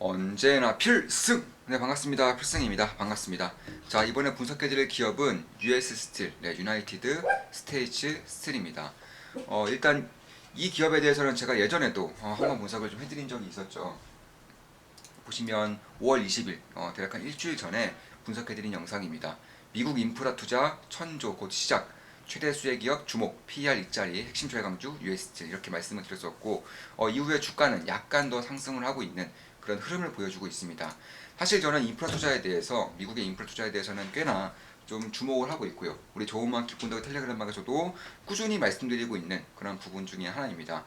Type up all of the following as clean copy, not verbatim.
언제나 필승! 네, 반갑습니다. 필승입니다. 반갑습니다. 자, 이번에 분석해드릴 기업은 US 스틸, 네, 유나이티드 스테이츠 스틸입니다. 일단 이 기업에 대해서는 제가 예전에도 한번 분석을 좀 해드린 적이 있었죠. 보시면 5월 20일, 대략 한 일주일 전에 분석해드린 영상입니다. 미국 인프라 투자 천조 곧 시작, 최대 수혜 기업 주목, PER 2짜리 핵심 최강주 UST 이렇게 말씀을 드렸었고, 이후에 주가는 약간 더 상승을 하고 있는 그런 흐름을 보여주고 있습니다. 사실 저는 인프라 투자에 대해서, 미국의 인프라 투자에 대해서는 꽤나 좀 주목을 하고 있고요. 우리 조은만 기본덕의 텔레그램방에서도 꾸준히 말씀드리고 있는 그런 부분 중에 하나입니다.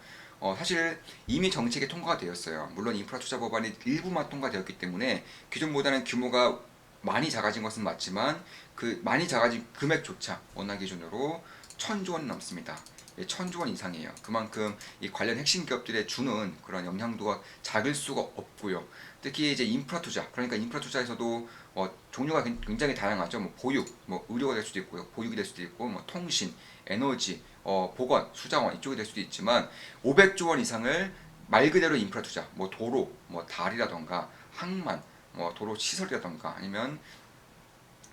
사실 이미 정책이 통과가 되었어요. 물론 인프라 투자 법안이 일부만 통과되었기 때문에 기존보다는 규모가 많이 작아진 것은 맞지만 그 많이 작아진 금액조차 원화 기준으로 1,000조 원 넘습니다. 1,000조 원 이상이에요. 그만큼 이 관련 핵심 기업들에 주는 그런 영향도가 작을 수가 없고요. 특히 이제 인프라 투자, 그러니까 인프라 투자에서도 종류가 굉장히 다양하죠. 뭐 보육, 뭐 의료가 될 수도 있고요, 보육이 될 수도 있고, 뭐 통신, 에너지, 보건, 수자원 이쪽이 될 수도 있지만 500조 원 이상을 말 그대로 인프라 투자, 뭐 도로, 뭐 다리라던가 항만, 뭐 도로 시설이라던가 아니면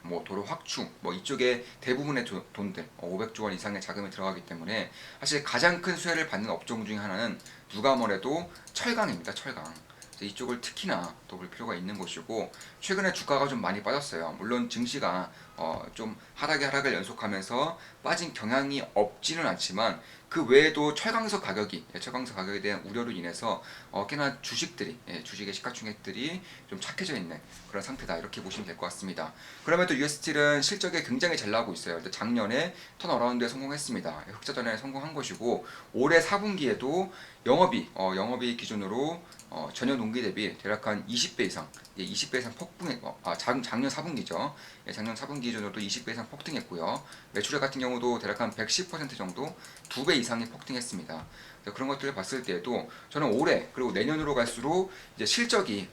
뭐 도로 확충, 뭐 이쪽에 대부분의 돈들 500조 원 이상의 자금이 들어가기 때문에 사실 가장 큰 수혜를 받는 업종 중에 하나는 누가 뭐래도 철강입니다. 철강. 이쪽을 특히나 더 볼 필요가 있는 것이고, 최근에 주가가 좀 많이 빠졌어요. 물론 증시가 좀 하락을 연속하면서 빠진 경향이 없지는 않지만 그 외에도 철강서 가격에 대한 우려로 인해서 꽤나 주식의 시가총액들이 좀 착해져 있는 그런 상태다, 이렇게 보시면 될 것 같습니다. 그럼에도 USST는 실적이 굉장히 잘 나오고 있어요. 작년에 턴어라운드에 성공했습니다. 흑자 전환에 성공한 것이고, 올해 4분기에도 영업이익 기준으로 전년 동기 대비 대략 한 20배 이상, 20배 이상 작년 4분기죠. 작년 4분기 기준으로도 20배 이상 폭등했고요. 매출액 같은 경우도 대략 한 110% 정도 2배 이상이 폭등했습니다. 그런 것들을 봤을 때에도 저는 올해 그리고 내년으로 갈수록 이제 실적이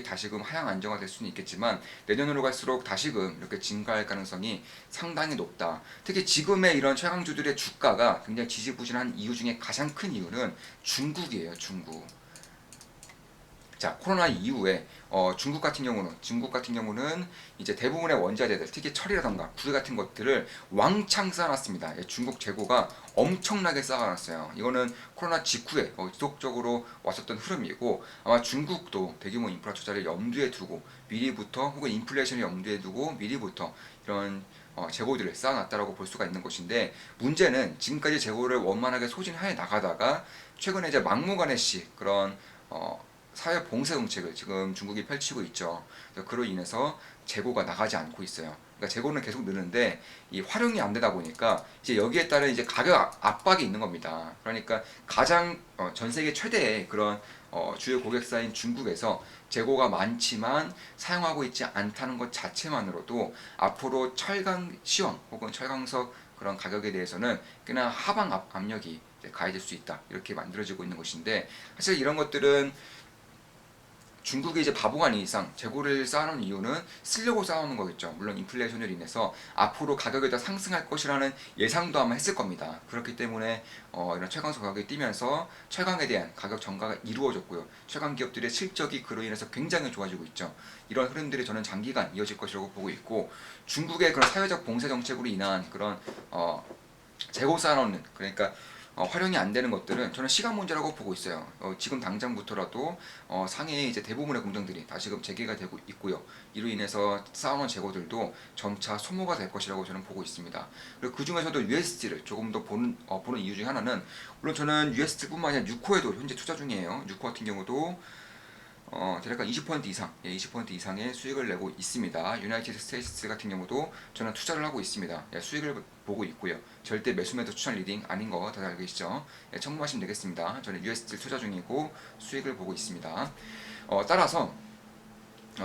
다시금 하향 안정화될 수는 있겠지만 내년으로 갈수록 다시금 이렇게 증가할 가능성이 상당히 높다. 특히 지금의 이런 최강주들의 주가가 굉장히 지지부진한 이유 중에 가장 큰 이유는 중국이에요. 중국. 자, 코로나 이후에 중국 같은 경우는 이제 대부분의 원자재들, 특히 철이라던가 구리 같은 것들을 왕창 쌓아놨습니다. 중국 재고가 엄청나게 쌓아놨어요. 이거는 코로나 직후에 지속적으로 왔었던 흐름이고, 아마 중국도 대규모 인프라 투자를 염두에 두고 미리부터, 혹은 인플레이션을 염두에 두고 미리부터 이런 재고들을 쌓아놨다라고 볼 수가 있는 것인데, 문제는 지금까지 재고를 원만하게 소진해 나가다가 최근에 이제 막무가내식 그런 사회 봉쇄 정책을 지금 중국이 펼치고 있죠. 그로 인해서 재고가 나가지 않고 있어요. 그러니까 재고는 계속 느는데 이 활용이 안 되다 보니까 이제 여기에 따른 이제 가격 압박이 있는 겁니다. 그러니까 가장 전 세계 최대의 그런 주요 고객사인 중국에서 재고가 많지만 사용하고 있지 않다는 것 자체만으로도 앞으로 철강 시황 혹은 철강석 그런 가격에 대해서는 꽤나 하방 압력이 가해질 수 있다, 이렇게 만들어지고 있는 것인데, 사실 이런 것들은 중국이 이제 바보가 아닌 이상 재고를 쌓아놓은 이유는 쓰려고 쌓아놓는 거겠죠. 물론 인플레이션으로 인해서 앞으로 가격이 더 상승할 것이라는 예상도 아마 했을 겁니다. 그렇기 때문에 이런 철강소 가격이 뛰면서 철강에 대한 가격 전가가 이루어졌고요. 철강 기업들의 실적이 그로 인해서 굉장히 좋아지고 있죠. 이런 흐름들이 저는 장기간 이어질 것이라고 보고 있고, 중국의 그런 사회적 봉쇄 정책으로 인한 그런 재고 쌓아놓는, 그러니까 활용이 안 되는 것들은 저는 시간 문제라고 보고 있어요. 지금 당장부터라도 상해의 이제 대부분의 공장들이 다시금 재개가 되고 있고요. 이로 인해서 쌓아놓은 재고들도 점차 소모가 될 것이라고 저는 보고 있습니다. 그리고 그 중에서도 USD를 조금 더 보는 이유 중에 하나는, 물론 저는 USD뿐만 아니라 유코에도 현재 투자 중이에요. 유코 같은 경우도 대략 20% 이상, 20% 이상의 수익을 내고 있습니다. 유나이티드 스테이츠 같은 경우도 저는 투자를 하고 있습니다. 수익을 보고 있고요. 절대 매수 추천 리딩 아닌 거 다들 알고 계시죠? 참고하시면 되겠습니다. 저는 USD 투자 중이고 수익을 보고 있습니다. 따라서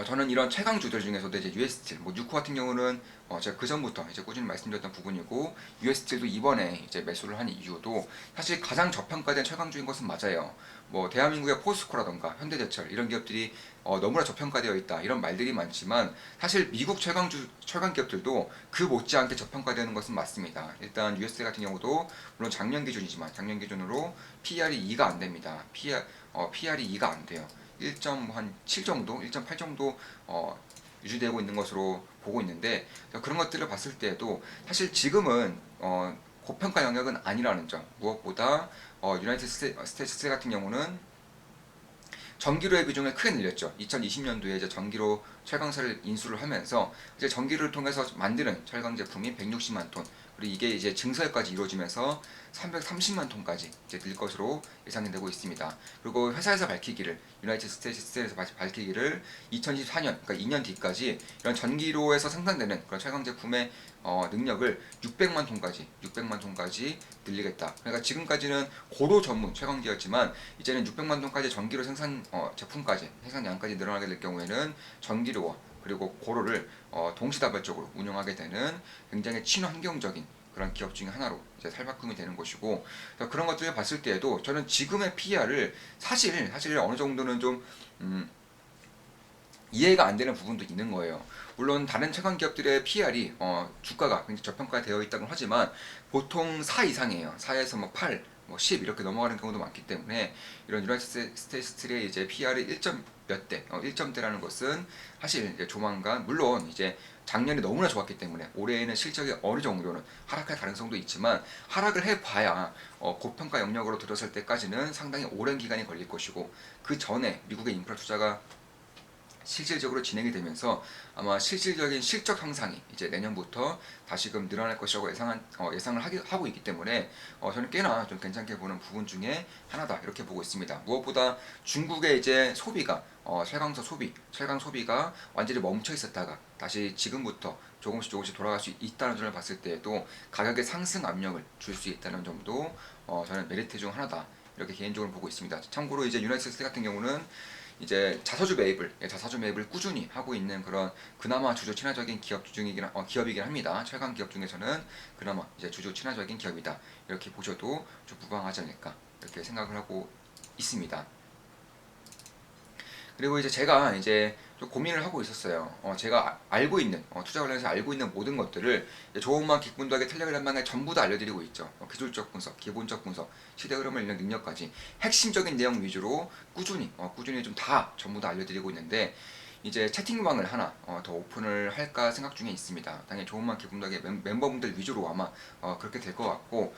저는 이런 최강주들 중에서도 이제 UST, 뭐 뉴코 같은 경우는 제가 그 전부터 이제 꾸준히 말씀드렸던 부분이고, UST도 이번에 이제 매수를 한 이유도 사실 가장 저평가된 최강주인 것은 맞아요. 뭐 대한민국의 포스코라던가 현대제철 이런 기업들이 너무나 저평가되어 있다, 이런 말들이 많지만 사실 미국 철강 기업들도 그 못지않게 저평가되는 것은 맞습니다. 일단 UST 같은 경우도 물론 작년 기준이지만 작년 기준으로 PER이 2가 안 됩니다. PER이 2가 안 돼요. 1.7 정도, 1.8 정도 유지되고 있는 것으로 보고 있는데, 그런 것들을 봤을 때에도 사실 지금은 고평가 영역은 아니라는 점, 무엇보다 유나이티드 스테이츠 같은 경우는 전기료의 비중을 크게 늘렸죠. 2020년도에 이제 전기료 철강사를 인수를 하면서 이제 전기를 통해서 만드는 철강 제품이 160만 톤, 그리고 이게 이제 증설까지 이루어지면서 330만 톤까지 이제 늘 것으로 예상이 되고 있습니다. 그리고 회사에서 밝히기를, 유나이티드 스테이츠에서 밝히기를 2024년, 그러니까 2년 뒤까지 이런 전기료에서 생산되는 그런 철강 제품의 능력을 600만 톤까지 늘리겠다. 그러니까 지금까지는 고도 전문 최강기였지만 이제는 600만 톤까지 전기료 생산 제품까지 생산량까지 늘어나게 될 경우에는 전기료와 그리고 고로를 동시다발적으로 운영하게 되는 굉장히 친환경적인 그런 기업 중에 하나로 이제 탈바꿈이 되는 것이고, 그런 것들을 봤을 때에도 저는 지금의 PER을 사실 어느 정도는 좀 이해가 안 되는 부분도 있는 거예요. 물론 다른 최강 기업들의 PR이 주가가 굉장히 저평가되어 있다고 하지만 보통 4 이상이에요. 4에서 뭐 8, 뭐 10 이렇게 넘어가는 경우도 많기 때문에 이런 유나이티드 스테이츠의 이제 PR이 1점 몇 대, 1점대라는 것은 사실 이제 조만간, 물론 이제 작년에 너무나 좋았기 때문에 올해에는 실적이 어느 정도는 하락할 가능성도 있지만, 하락을 해봐야 고평가 영역으로 들어설 때까지는 상당히 오랜 기간이 걸릴 것이고, 그 전에 미국의 인프라 투자가 실질적으로 진행이 되면서 아마 실질적인 실적 향상이 이제 내년부터 다시금 늘어날 것이라고 예상을 하고 있기 때문에 저는 꽤나 좀 괜찮게 보는 부분 중에 하나다 이렇게 보고 있습니다. 무엇보다 중국의 이제 소비가 철강 소비가 완전히 멈춰 있었다가 다시 지금부터 조금씩 돌아갈 수 있다는 점을 봤을 때에도 가격의 상승 압력을 줄 수 있다는 점도 저는 메리트 중 하나다 이렇게 개인적으로 보고 있습니다. 참고로 이제 유나이티드 스테이트 같은 경우는 이제 자사주 매입을 꾸준히 하고 있는 그런 그나마 주주 친화적인 기업이긴 합니다. 철강 기업 중에서는 그나마 이제 주주 친화적인 기업이다 이렇게 보셔도 좀 무방하지 않을까 이렇게 생각을 하고 있습니다. 그리고 이제 제가 이제 좀 고민을 하고 있었어요. 제가 알고 있는 투자 관련해서 알고 있는 모든 것들을 조금만 기분도하게 텔레그램방에 전부 다 알려드리고 있죠. 기술적 분석, 기본적 분석, 시대 흐름을 읽는 능력까지 핵심적인 내용 위주로 꾸준히 좀 전부 다 알려드리고 있는데, 이제 채팅방을 하나 더 오픈을 할까 생각 중에 있습니다. 당연히 조금만 기분도하게 멤버분들 위주로 아마 그렇게 될 것 같고,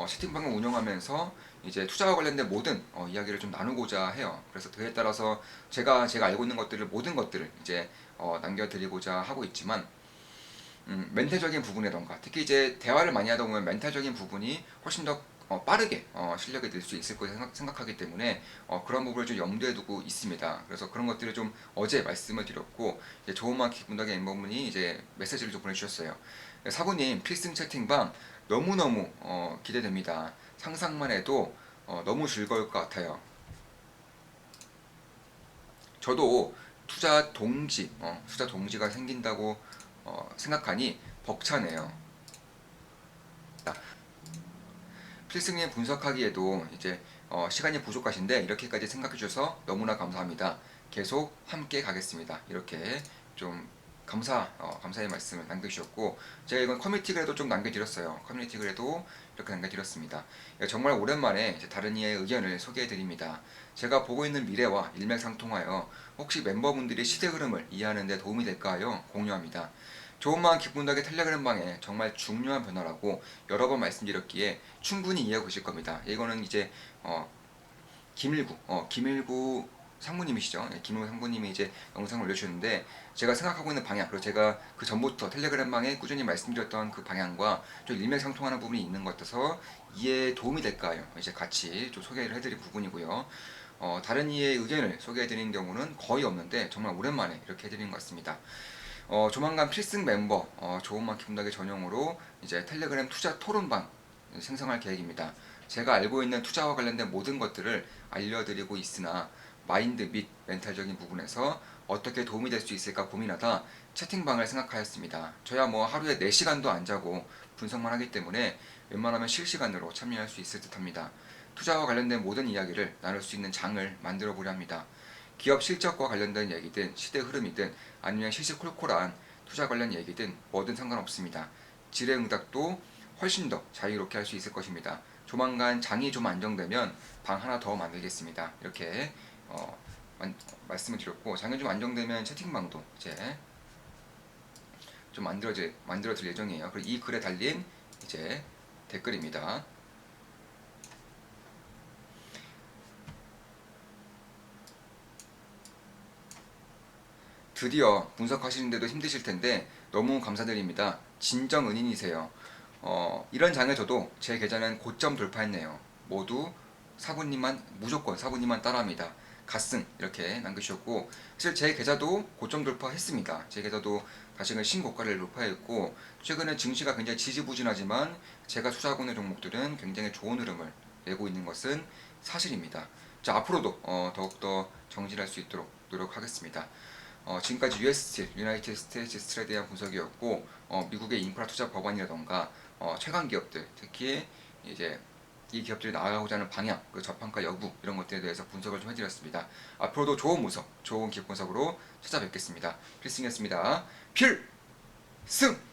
채팅방을 운영하면서 이제 투자와 관련된 모든 이야기를 좀 나누고자 해요. 그래서 그에 따라서 제가 알고 있는 모든 것들을 이제 남겨드리고자 하고 있지만, 멘탈적인 부분이던가 특히 이제 대화를 많이 하다 보면 멘탈적인 부분이 훨씬 더 빠르게 실력이 늘 수 있을 거라 생각하기 때문에 그런 부분을 좀 염두에 두고 있습니다. 그래서 그런 것들을 좀 어제 말씀을 드렸고, 조은만 기분하게 멤버분이 이제 메시지를 좀 보내주셨어요. 사부님 필승 채팅방 너무너무 기대됩니다. 상상만 해도 너무 즐거울 것 같아요. 저도 투자 동지가 생긴다고 생각하니 벅차네요. 필승님 분석하기에도 이제 시간이 부족하신데 이렇게까지 생각해 주셔서 너무나 감사합니다. 계속 함께 가겠습니다. 이렇게 좀 감사의 말씀을 남겨주셨고, 제가 이건 커뮤니티 글에도 좀 남겨드렸어요. 커뮤니티 글에도 이렇게 남겨드렸습니다. 정말 오랜만에 다른 이의 의견을 소개해드립니다. 제가 보고 있는 미래와 일맥상통하여 혹시 멤버분들이 시대 흐름을 이해하는 데 도움이 될까요? 공유합니다. 좋은마음 기쁜덕의 텔레그램방에 정말 중요한 변화라고 여러 번 말씀드렸기에 충분히 이해하고 계실 겁니다. 이거는 이제 김일구 상무님이시죠. 김일구 상무님이 이제 영상을 올려주셨는데, 제가 생각하고 있는 방향, 그리고 제가 그 전부터 텔레그램방에 꾸준히 말씀드렸던 그 방향과 좀 일맥상통하는 부분이 있는 것 같아서 이해에 도움이 될까요? 이제 같이 좀 소개를 해드릴 부분이고요. 다른 이의 의견을 소개해드리는 경우는 거의 없는데 정말 오랜만에 이렇게 해드리는 것 같습니다. 조만간 필승 멤버 좋은만 기분나게 전용으로 이제 텔레그램 투자 토론방 생성할 계획입니다. 제가 알고 있는 투자와 관련된 모든 것들을 알려드리고 있으나 마인드 및 멘탈적인 부분에서 어떻게 도움이 될 수 있을까 고민하다 채팅방을 생각하였습니다. 저야 뭐 하루에 4시간도 안 자고 분석만 하기 때문에 웬만하면 실시간으로 참여할 수 있을 듯 합니다. 투자와 관련된 모든 이야기를 나눌 수 있는 장을 만들어 보려 합니다. 기업 실적과 관련된 얘기든 시대 흐름이든 아니면 시시콜콜한 투자 관련 얘기든 뭐든 상관없습니다. 질의응답도 훨씬 더 자유롭게 할 수 있을 것입니다. 조만간 장이 좀 안정되면 방 하나 더 만들겠습니다. 이렇게 말씀을 드렸고, 장이 좀 안정되면 채팅방도 이제 좀 만들어 드릴 예정이에요. 그리고 이 글에 달린 이제 댓글입니다. 드디어 분석하시는데도 힘드실 텐데 너무 감사드립니다. 진정 은인이세요. 이런 장을 저도 제 계좌는 고점 돌파했네요. 모두 무조건 사부님만 따라합니다. 갓승 이렇게 남겨주셨고, 사실 제 계좌도 고점 돌파했습니다. 제 계좌도 다시금 신고가를 돌파했고, 최근에 증시가 굉장히 지지부진하지만 제가 투자하고 있는 종목들은 굉장히 좋은 흐름을 내고 있는 것은 사실입니다. 자, 앞으로도 더욱더 정진할 수 있도록 노력하겠습니다. 지금까지 US 스틸, 유나이티드 스테이츠 스틸에 대한 분석이었고, 미국의 인프라 투자 법안이라던가 최강 기업들, 특히 이제 이 기업들이 나아가고자 하는 방향, 그 저평가 여부 이런 것들에 대해서 분석을 좀 해드렸습니다. 앞으로도 좋은 분석, 좋은 기업 분석으로 찾아뵙겠습니다. 필승이었습니다. 필승!